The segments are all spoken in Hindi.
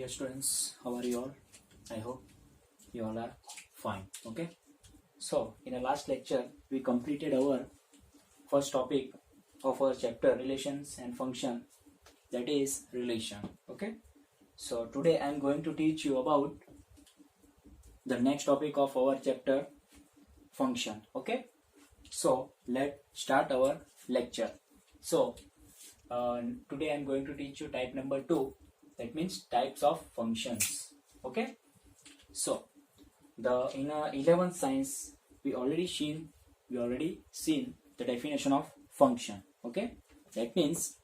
Dear students, how are you all? I hope you all are fine. Okay. So in the last lecture, we completed our first topic of our chapter relations and function, that is relation. Okay. So today I am going to teach you about the next topic of our chapter, function. Okay. So let's start our lecture. So today I am going to teach you type number 2. That means types of functions. Okay. So the in 11th science we already seen the definition of function. Okay. That means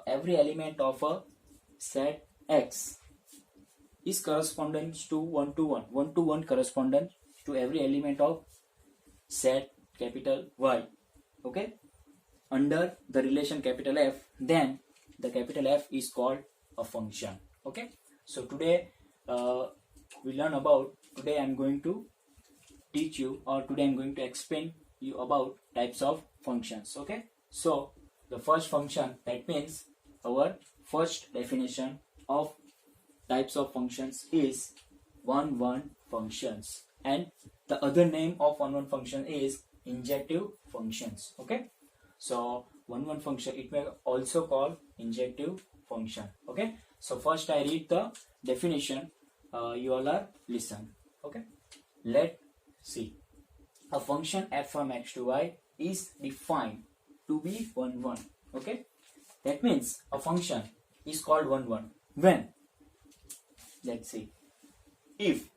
every element of a set X is correspondence to one correspondence to every element of set capital Y. Okay. Under the relation capital F, then the capital F is called a function. Okay. So today we learn about, today I'm going to teach you, or today I'm going to explain you about types of functions. Okay. So the first function, that means our first definition of types of functions is one functions, and the other name of one function is injective functions. Okay. So one function, it may also call injective function. Okay. So first I read the definition, you all are listen. Okay. Let's see. A function f from x to y is defined to be 1. Okay. That means a function is called 1 when, let's see, if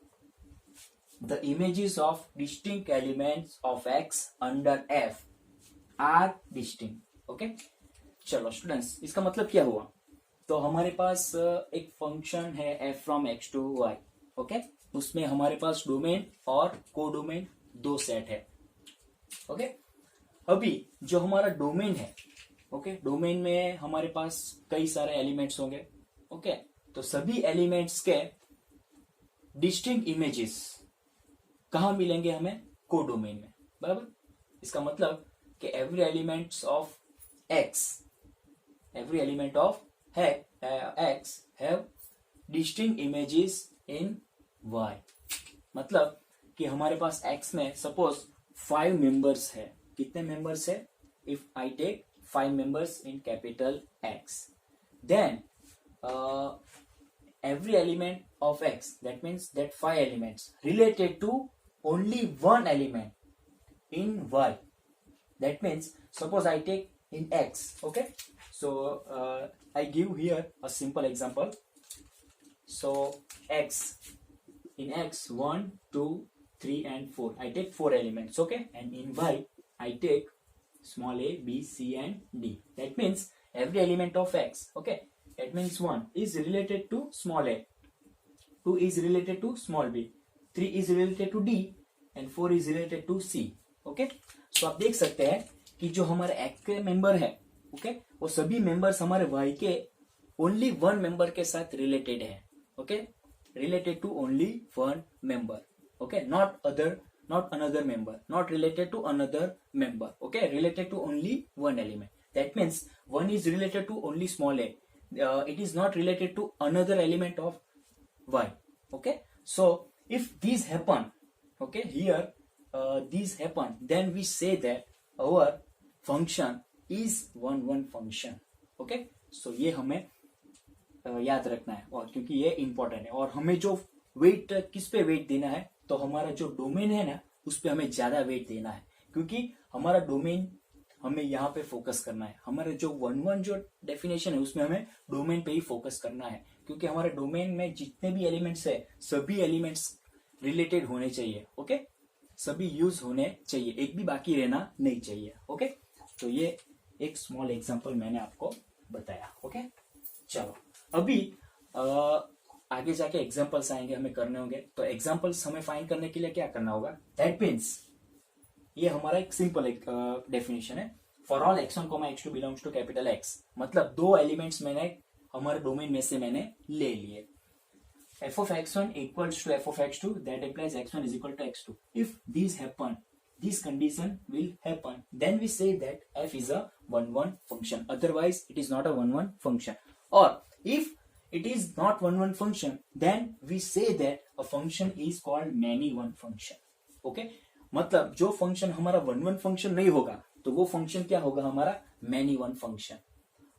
the images of distinct elements of x under f are distinct. Okay. चलो स्टूडेंट्स, इसका मतलब क्या हुआ? तो हमारे पास एक फंक्शन है f from x to y. Okay. उसमें हमारे पास डोमेन और कोडोमेन दो सेट है. ओके. अभी जो हमारा डोमेन है, ओके, डोमेन में हमारे पास कई सारे एलिमेंट्स होंगे. ओके. तो सभी एलिमेंट्स के डिस्टिंक्ट इमेजेस कहाँ मिलेंगे हमें? कोडोमेन में. बराबर. इसका मतलब कि every element of x have distinct images in y. मतलब कि हमारे पास x में सपोज 5 मेंबर्स है. कितने मेंबर्स है? If I take 5 members in capital X, then every element of x, that means that 5 elements related to only one element in y. That means suppose I take in x. Okay. So I give here a simple example. So x, in x 1, 2, 3 and 4, I take 4 elements. Okay. And in y I take small a, b, c and d. That means every element of x, okay, that means 1 is related to small a, 2 is related to small b, 3 is related to d and 4 is related to c. Okay. So आप देख सकते हैं कि जो हमारे एक्स के मेंबर है, ओके, वो सभी मेंबर्स हमारे वाई के ओनली वन मेंबर के साथ रिलेटेड है. Okay. Related to only one member. Okay. Not another member, not related to another member. Okay. Related to only one element. That means 1 is related to only small a. It is not related to another element of Y. Okay. So if this happen, okay, here these happen, then we say that our function is one function. Okay. So ये हमें याद रखना है, और क्योंकि ये इंपॉर्टेंट है, और हमें जो वेट, किस पे वेट देना है, तो हमारा जो डोमेन है ना, उस पे हमें ज्यादा वेट देना है, क्योंकि हमारा डोमेन हमें यहाँ पे फोकस करना है. हमारे जो 1 जो डेफिनेशन है उसमें हमें डोमेन पे ही फोकस करना है, क्योंकि हमारे डोमेन में जितने भी एलिमेंट्स है सभी एलिमेंट्स रिलेटेड होने चाहिए. ओके. सभी यूज होने चाहिए, एक भी बाकी रहना नहीं चाहिए. ओके. तो ये एक स्मॉल एग्जांपल मैंने आपको बताया. ओके. चलो अभी आगे जाके एग्जांपल्स आएंगे, हमें करने होंगे. तो एग्जांपल्स हमें फाइंड करने के लिए क्या करना होगा? दैट मीन्स ये हमारा एक सिंपल एक डेफिनेशन है. For all x1, x2 belongs to capital X. मतलब दो एलिमेंट्स मैंने हमारे डोमेन में से मैंने ले लिए. f of x1 equals to f of x2, that implies x1 is equal to x2. If these happen, this condition will happen, then we say that f is a 1 function. Otherwise it is not a 1 function. Or if it is not one function, then we say that a function is called many one function. Okay, मतलब जो फंक्शन हमारा वन फंक्शन नहीं होगा तो वो फंक्शन क्या होगा, हमारा मैनी वन फंक्शन.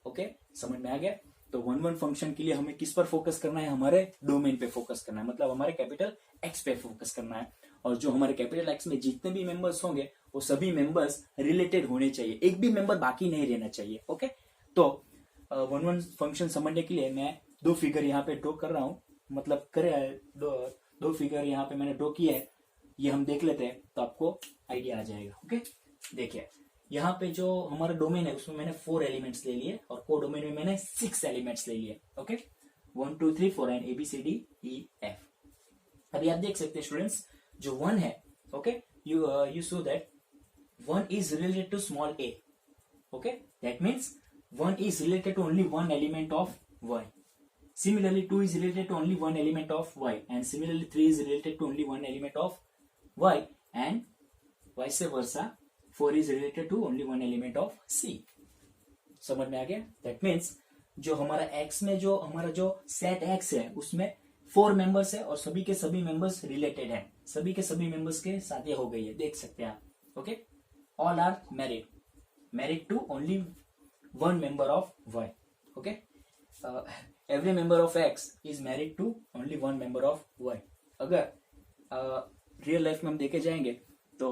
ओके, समझ में आ गया. तो वन फंक्शन के लिए हमें किस पर फोकस करना है, हमारे डोमेन पे फोकस करना है, मतलब हमारे कैपिटल एक्स पे फोकस करना है. और जो हमारे कैपिटल एक्स में जितने भी मेंबर्स होंगे वो सभी मेंबर्स रिलेटेड होने चाहिए, एक भी मेंबर बाकी नहीं रहना चाहिए. ओके, तो वन फंक्शन समझने के लिए मैं दो फिगर यहाँ पे ड्रॉ कर रहा हूँ, मतलब दो फिगर यहाँ पे मैंने ड्रॉ किया है, ये हम देख लेते हैं तो आपको आइडिया आ जाएगा. ओके, देखिए यहाँ पे जो हमारा डोमेन है उसमें मैंने 4 एलिमेंट्स ले लिए और को डोमेन में मैंने 6 एलिमेंट्स ले लिए. Okay, 1 2 3 4 and ABCDEF. अभी आप देख सकते हैं स्टूडेंट्स, जो 1 है, okay, you saw that 1 is related to small a. Okay, that means 1 is related to only one element of y. Similarly 2 is related to only one element of y, and similarly 3 is related to only one element of y, and vice versa 4 is related to only one element of c. समझ में आ गया. That means जो हमारा x में जो हमारा जो सेट x है उसमें 4 मेंबर्स है और सभी के सभी मेंबर्स रिलेटेड हैं, सभी के सभी मेंबर्स के साथ ये हो गई है, देख सकते हैं आप. Okay, all are married to only one member of y. Okay, every member of x is married to only one member of y. अगर रियल लाइफ में हम देखे जाएंगे तो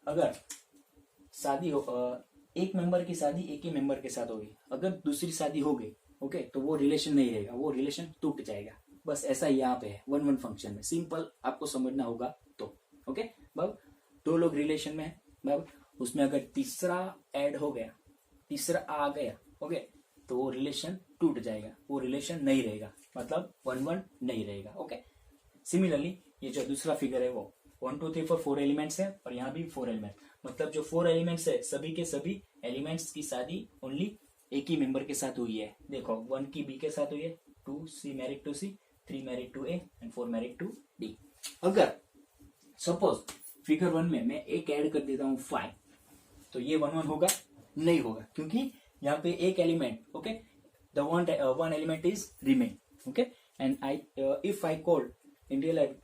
अगर शादी हो, एक मेंबर की शादी एक ही मेंबर के साथ होगी, अगर दूसरी शादी हो गई, ओके, तो वो रिलेशन नहीं रहेगा, वो रिलेशन टूट जाएगा. बस ऐसा ही यहाँ पे है वन फंक्शन में, सिंपल आपको समझना होगा तो. ओके, अब 2 लोग रिलेशन में है, अब उसमें अगर तीसरा ऐड हो गया, तीसरा आ गया, ओके, तो वो रिलेशन टूट जाएगा, वो रिलेशन नहीं रहेगा, मतलब वन नहीं रहेगा. ओके, सिमिलरली ये जो दूसरा फिगर है वो 1 2 3 4 एलिमेंट्स है और यहाँ भी 4 एलिमेंट, मतलब जो 4 एलिमेंट्स है सभी के सभी एलिमेंट्स की शादी ओनली एक ही मेंबर के साथ हुई है. देखो 1 की B के साथ हुई है, 2 C married to C, 3 married to A and 4 married to D. अगर सपोज फिगर 1 में मैं एक ऐड कर देता हूँ 5, तो ये वन होगा नहीं होगा, क्योंकि यहाँ पे एक element, okay, the one element is remain. Okay, and I if I called in real life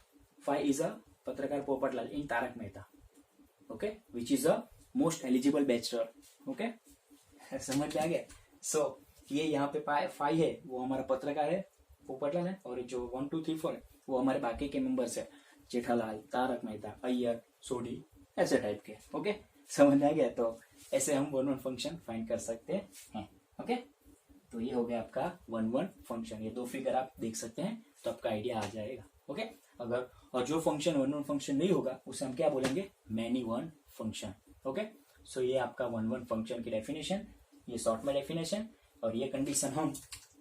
5 is a पत्रकार Popatlal in Tarak Mehta, okay, which is a most eligible bachelor. Okay, समझ में आ गया. सो ये यहाँ पे 5 है वो हमारा पत्रकार है, पोपटलाल है, और जो 1 2 3 4 है वो हमारे बाकी के मेंबर्स है, जेठालाल, तारक मेहता, अय्यर, सोडी, ऐसे टाइप के. ओके, समझ आ गया. तो ऐसे हम वन फंक्शन फाइंड कर सकते हैं. ओके, तो ये हो गया आपका वन फंक्शन. ये 2 फिगर आप देख सकते हैं तो आपका आइडिया आ जाएगा. ओके, अगर और जो फंक्शन वन फंक्शन नहीं होगा उसे हम क्या बोलेंगे, many one function. Okay, so ये आपका वन फंक्शन की डेफिनेशन, ये शॉर्ट में डेफिनेशन, और ये कंडीशन हम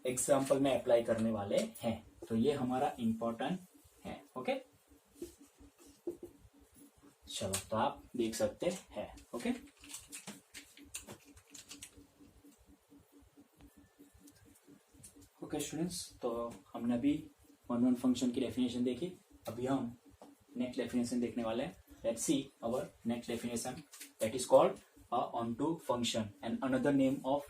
एग्जाम्पल में अप्लाई करने वाले हैं. तो ये हमारा इंपॉर्टेंट है. ओके, चलो तो आप देख सकते हैं. ओके, ओके स्टूडेंट्स, तो हमने अभी वन फंक्शन की डेफिनेशन देखी. अभी हम नेक्स्ट डेफिनेशन देखने वाले हैं. Let's see our next definition, that is called onto function, and another name of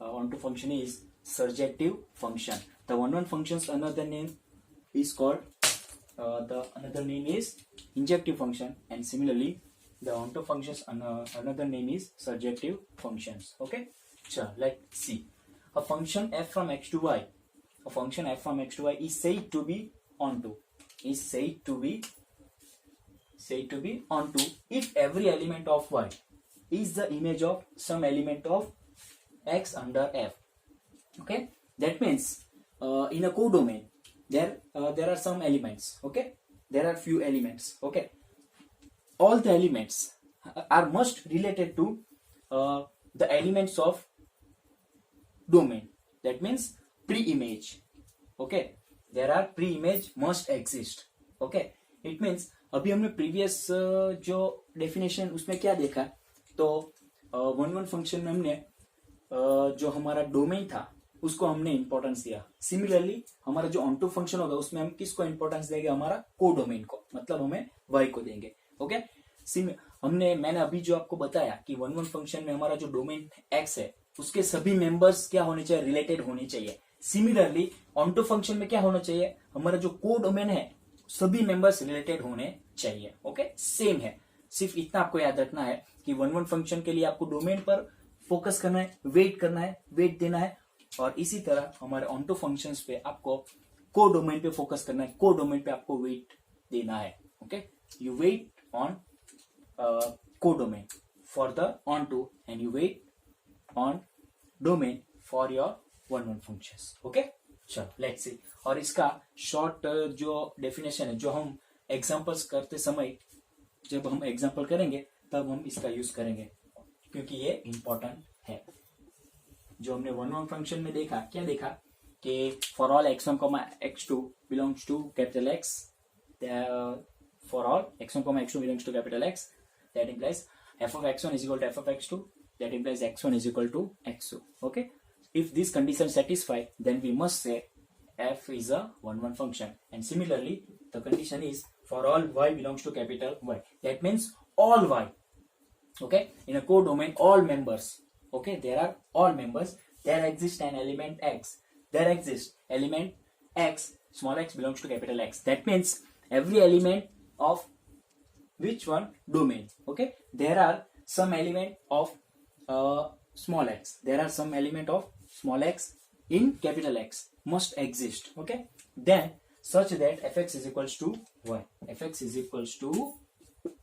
onto function is surjective function. The one function's another name is called another name is injective function, and similarly the onto functions another name is surjective functions. Okay, so let's see. A function f from x to y, a function f from x to y is said to be onto if every element of y is the image of some element of x under f. Okay, that means in a codomain there are some elements. Okay, there are few elements. Okay, all the elements are must related to the elements of domain. That means pre-image. Okay, there are pre-image must exist. Okay, it means अभी हमने प्रीवियस जो डेफिनेशन उसमें क्या देखा, तो वन फंक्शन में हमने जो हमारा डोमेन था उसको हमने इंपॉर्टेंस दिया. सिमिलरली हमारा जो ऑन्टो फंक्शन होगा उसमें हम किसको इंपॉर्टेंस देंगे, हमारा को डोमेन को, मतलब हमें y को देंगे. ओके, मैंने अभी जो आपको बताया कि वन फंक्शन में हमारा जो डोमेन x है उसके सभी मेंबर्स क्या होने चाहिए, रिलेटेड होने चाहिए. सिमिलरली ऑन टू फंक्शन में क्या होना चाहिए, हमारा जो को डोमेन है सभी मेंबर्स रिलेटेड होने चाहिए। ओके, सेम है, सिर्फ इतना आपको याद रखना है कि वन वन फंक्शन के लिए आपको डोमेन पर फोकस करना है, वेट करना है, वेट देना है, और इसी तरह हमारे ऑन टू फंक्शंस पे आपको को डोमेन पे फोकस करना है, को डोमेन पे आपको वेट देना है। Okay, you wait on codomain for the onto and you wait on domain for your one one functions. Okay, चलो लेट्स सी। और इसका शॉर्ट जो डेफिनेशन है, जो हम एग्जांपल्स करते समय, जब हम एग्जांपल करेंगे तब हम इसका यूज करेंगे, क्योंकि ये इंपॉर्टेंट है। जो हमने वन वन फंक्शन में देखा, क्या देखा कि for all x1, x2 belongs to capital X, for all x1, x2 belongs to capital X, that implies f of x1 is equal to f of x2, that implies x1 is equal to x2. Okay, if this condition satisfy, then we must say f is a one-one function. And similarly, the condition is for all y belongs to capital Y. That means all y. Okay, in a codomain, all members. Okay, there are all members. There exists an element x. There exists element x. Small x belongs to capital X. That means every element of which one domain. Okay, there are some element of small x. There are some element of small x in capital X must exist. Okay, then such that fx is equals to y. fx is equals to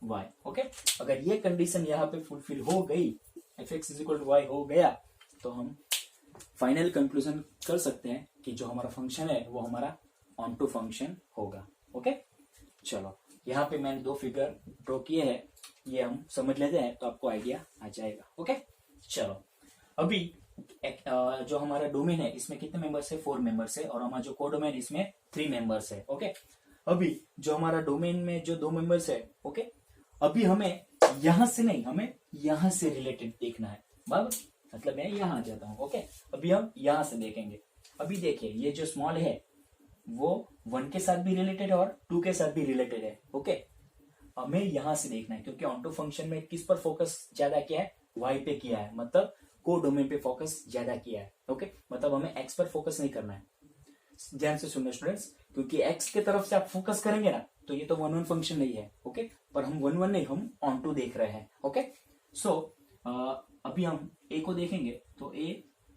y. Okay, अगर ये कंडीशन यहाँ पे फुलफिल हो गई, fx is equal to y हो गया, तो हम फाइनल कंक्लूजन कर सकते हैं कि जो हमारा फंक्शन है वो हमारा ऑन टू फंक्शन होगा। ओके, चलो यहाँ पे मैंने दो फिगर ड्रॉ किए हैं, ये हम समझ लेते हैं तो आपको आइडिया आ जाएगा। ओके, चलो अभी जो हमारा डोमेन है इसमें कितने मेंबर्स है, 4 मेंबर्स है, और हमारा जो कोडोमेन इसमें 3 मेंबर्स है। ओके, अभी जो हमारा डोमेन में जो 2 मेंबर्स है, ओके, अभी हमें यहां से नहीं, हमें यहां से रिलेटेड देखना है। बराबर, मतलब मैं यहां आ जाता हूं। ओके, अभी हम यहां से देखेंगे। अभी देखिए ये जो स्मॉल है वो 1 के साथ भी रिलेटेड है और 2 के साथ भी रिलेटेड है। ओके, हमें यहां से देखना है, क्योंकि ऑन टू फंक्शन में किस पर फोकस ज्यादा किया है, y पे किया है, मतलब को डोमेन पे फोकस ज्यादा किया है। ओके, मतलब हमें x पर फोकस नहीं करना है। ध्यान से सुनना स्टूडेंट्स, क्योंकि x के तरफ से आप फोकस करेंगे ना तो ये तो वन वन फंक्शन नहीं है। ओके, पर हम वन वन नहीं, हम ऑन टू देख रहे हैं। ओके, सो अभी हम a को देखेंगे तो a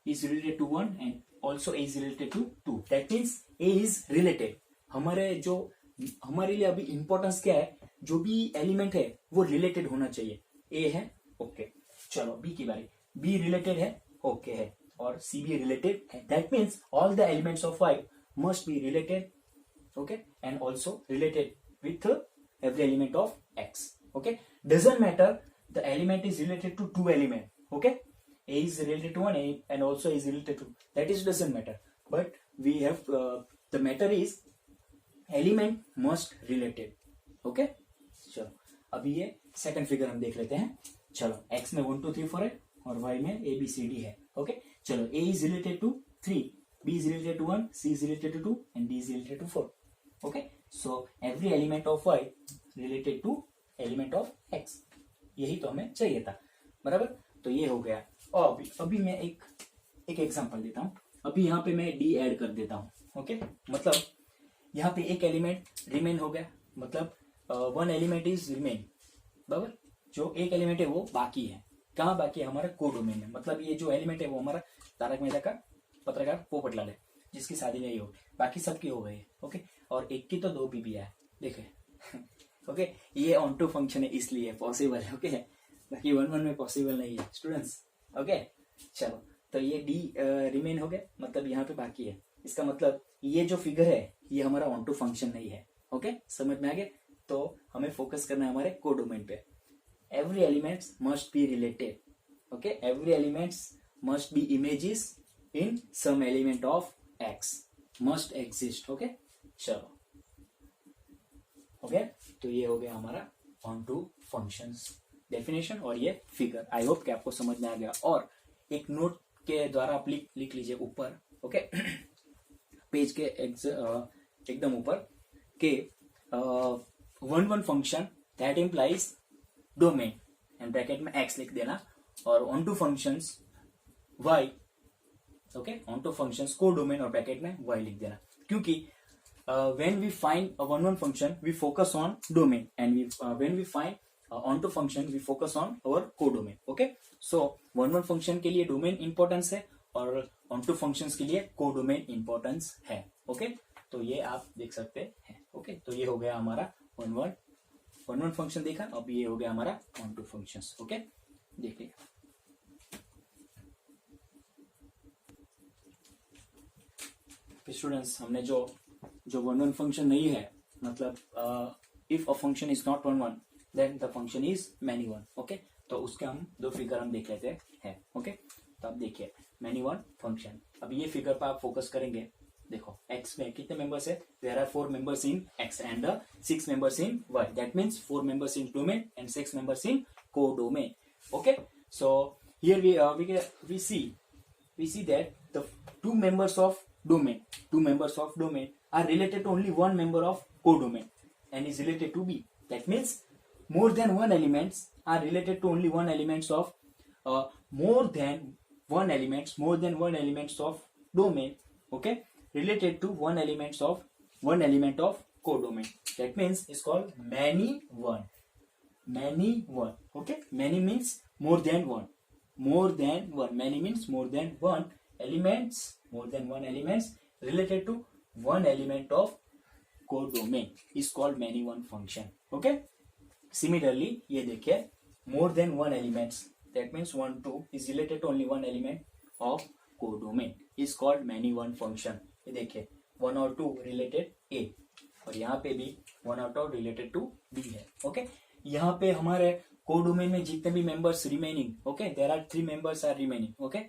is related to 1 and also a is related to 2. That means a is related. हमारे लिए अभी इंपॉर्टेंस क्या है, जो भी एलिमेंट है वो रिलेटेड होना चाहिए। a है, ओके, चलो b की बारी, b रिलेटेड है, ओके है, और c भी रिलेटेड है। That means all the elements of y must be related, okay, and also related with every element of x. Okay, doesn't matter the element is related to 2 element. Okay, a is related to 1 and also is related to, that is doesn't matter, but we have the matter is element must related. okay, चलो अभी ये सेकंड फिगर हम देख लेते हैं। चलो x में 1 2 3 4 है और y में a b c d है। ओके, चलो a is related to 3, b is related to 1, c is related to 2 and d is related to 4. okay, so every element of y related to element of x, यही तो हमें चाहिए था। बराबर, तो ये हो गया। और अभी मैं एक एग्जांपल देता हूं। अभी यहाँ पे मैं डी ऐड कर देता हूं। ओके, मतलब यहाँ पे एक एलिमेंट रिमेन हो गया, मतलब 1 एलिमेंट इज रिमेन। बराबर, जो एक एलिमेंट है वो बाकी है। कहाँ बाकी है, हमारा कोडोमेन में। मतलब ये जो एलिमेंट है वो हमारा तारक मेहता का पत्रकार पोपटलाल है, जिसकी शादी नहीं हो, बाकी सबकी हो गई। ओके, और एक की तो 2 बीबी है, देखे। ओके, ये ऑन टू फंक्शन है इसलिए पॉसिबल है। ओके, बाकी 1 1 में पॉसिबल नहीं है स्टूडेंट्स। ओके, चलो तो ये डी रिमेन हो गया, मतलब यहाँ पे बाकी है। इसका मतलब ये जो फिगर है ये हमारा ऑन टू फंक्शन नहीं है। ओके, समझ में आ गया? तो हमें फोकस करना है हमारे कोडोमेन पे। Every elements must be related. Okay, every elements must be images in some element of X, must exist. Okay, चलो हो गया। तो ये हो गया हमारा ऑन टू फंक्शंस डेफिनेशन और ये फिगर। आई होप कि आपको समझ में आ गया। और एक नोट के द्वारा आप लिख लीजिए ऊपर, ओके, पेज के एकदम ऊपर के 1 1 function that implies domain and bracket में x लिख देना, और onto functions y okay, onto functions codomain और ब्रैकेट में वाई लिख देना, क्योंकि when we find a one function we focus on domain and when we find onto function we focus on our codomain. okay, so one function के लिए domain importance है और onto functions के लिए codomain importance है. okay, तो ये आप देख सकते हैं. okay, तो ये हो गया हमारा one function देखा. अब ये हो गया हमारा onto functions. okay, देखिए स्टूडेंट्स, हमने जो वन फंक्शन नहीं है, मतलब if a function is not one then the function is many one. Okay, तो उसके हम दो फिगर हम देख लेते हैं. ओके, तो आप देखिए मैनी वन फंक्शन. अब ये फिगर पर आप फोकस करेंगे. देखो x में कितने मेंबर्स है? There are 4 members in x and 6 members in y. That means 4 members in domain and 6 members in codomain. Okay, so here we see that the two members of domain are related to only one member of codomain and is related to B. That means more than one elements are related to only one elements of more than one elements of domain. Okay, related to one element of codomain. That means it's called many one. Okay, many means more than one. Many means more than one elements related to one element of codomain is called many one function. okay, similarly ये देखिए more than one elements, that means 1 2 is related to only one element of codomain is called many one function. ये देखिए 1 और 2 related A और यहाँ पे भी 1 और 2 related to B है. okay, यहाँ पे हमारे कोडोमेन में जितने भी members remaining, okay, there are 3 members are remaining. Okay,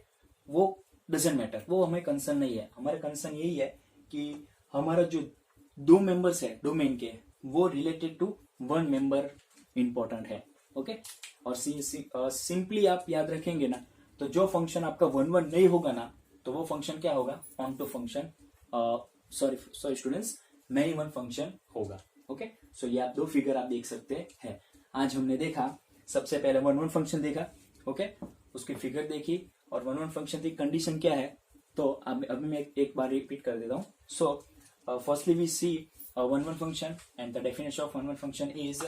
वो डजंट मैटर, वो हमें कंसर्न नहीं है. हमारा कंसर्न यही है कि हमारा जो 2 मेंबर्स है डोमेन के, वो रिलेटेड टू 1 मेंबर इंपॉर्टेंट है. ओके, और सिंपली आप याद रखेंगे ना, तो जो फंक्शन आपका 1 नहीं होगा ना, तो वो फंक्शन क्या होगा? Onto function, sorry students, many one function होगा. ओके, सो ये आप 2 फिगर आप देख सकते हैं. आज हमने देखा, सबसे पहले 1 फंक्शन देखा. ओके, उसकी फिगर देखी और 1 फंक्शन की कंडीशन क्या है, तो अभी मैं एक बार रिपीट कर देता हूँ. So firstly we see 1 function and the definition of 1 function is,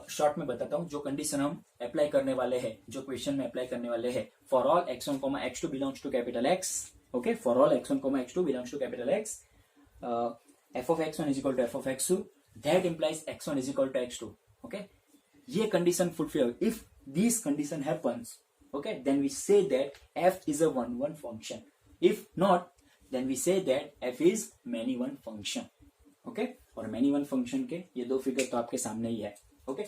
short में बताता हूँ जो कंडीशन हम अप्लाई करने वाले हैं, जो क्वेश्चन में अप्लाई करने वाले हैं. For all x1, x2 belongs to capital X. Okay, for all x1, x2 belongs to capital X, f of x1 is equal to f of x2, that implies x1 is equal to x2. Okay, ये condition fulfil. If this condition happens, okay, then we say that f is a 1 function. If not, then we say that f is many one function. okay, और many one function के ये 2 फिगर तो आपके सामने ही है. okay,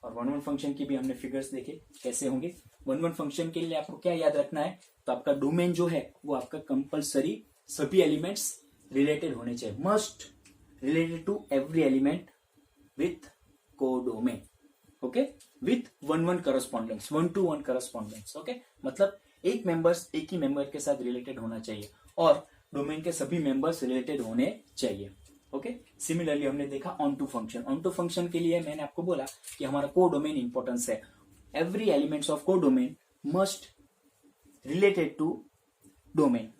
और 1 फंक्शन की भी हमने फिगर्स देखे कैसे होंगे. 1 फंक्शन के लिए आपको क्या याद रखना है, तो आपका डोमेन जो है वो आपका कंपलसरी सभी एलिमेंट्स रिलेटेड होने चाहिए. Must related to every element with codomain. Okay, with 1 correspondence, 1 to 1 correspondence. Okay, मतलब एक ही मेंबर के साथ रिलेटेड होना चाहिए और डोमेन के सभी मेंबर्स रिलेटेड होने चाहिए. ओके, सिमिलरली हमने देखा ऑन टू फंक्शन के लिए मैंने आपको बोला कि हमारा कोडोमेन इंपॉर्टेंस है. Every elements of codomain must related to domain,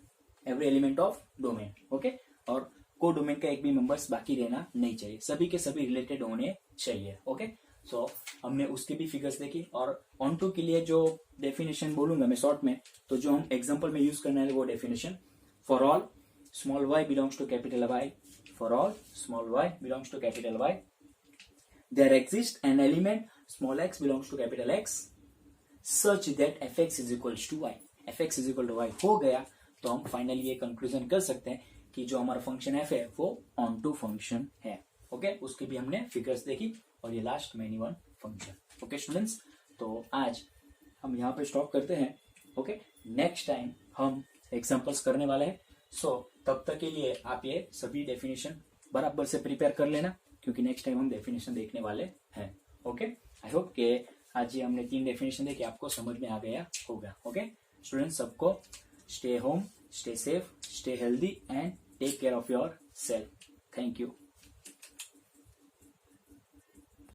every element of domain. Okay, और कोडोमेन का एक भी मेंबर्स बाकी रहना नहीं चाहिए, सभी के सभी रिलेटेड होने चाहिए. ओके, सो हमने उसकी भी फिगर्स देखी. और ऑन टू के लिए जो डेफिनेशन बोलूंगा मैं शॉर्ट में, तो जो हम एग्जांपल में यूज करना है वो definition, for all small y belongs to capital Y, for all small y belongs to capital Y, there exist an element small x belongs to capital X such that fx is equal to y. fx is equal to y हो गया तो हम फाइनली ये कंक्लूजन कर सकते हैं कि जो हमारा फंक्शन f है वो ऑन टू फंक्शन है. ओके, उसकी भी हमने फिगर्स देखी और ये last many one function. Okay students, तो आज हम यहाँ पे स्टॉप करते हैं. ओके, नेक्स्ट टाइम हम एग्जांपल्स करने वाले हैं. सो तब तक के लिए आप ये सभी डेफिनेशन बराबर से प्रिपेयर कर लेना, क्योंकि नेक्स्ट टाइम हम डेफिनेशन देखने वाले हैं. ओके, आई होप कि आज ये हमने 3 डेफिनेशन देखे आपको समझ में आ गया होगा. ओके स्टूडेंट्स, सबको stay home, stay safe, stay healthy and take care of yourself. Thank you.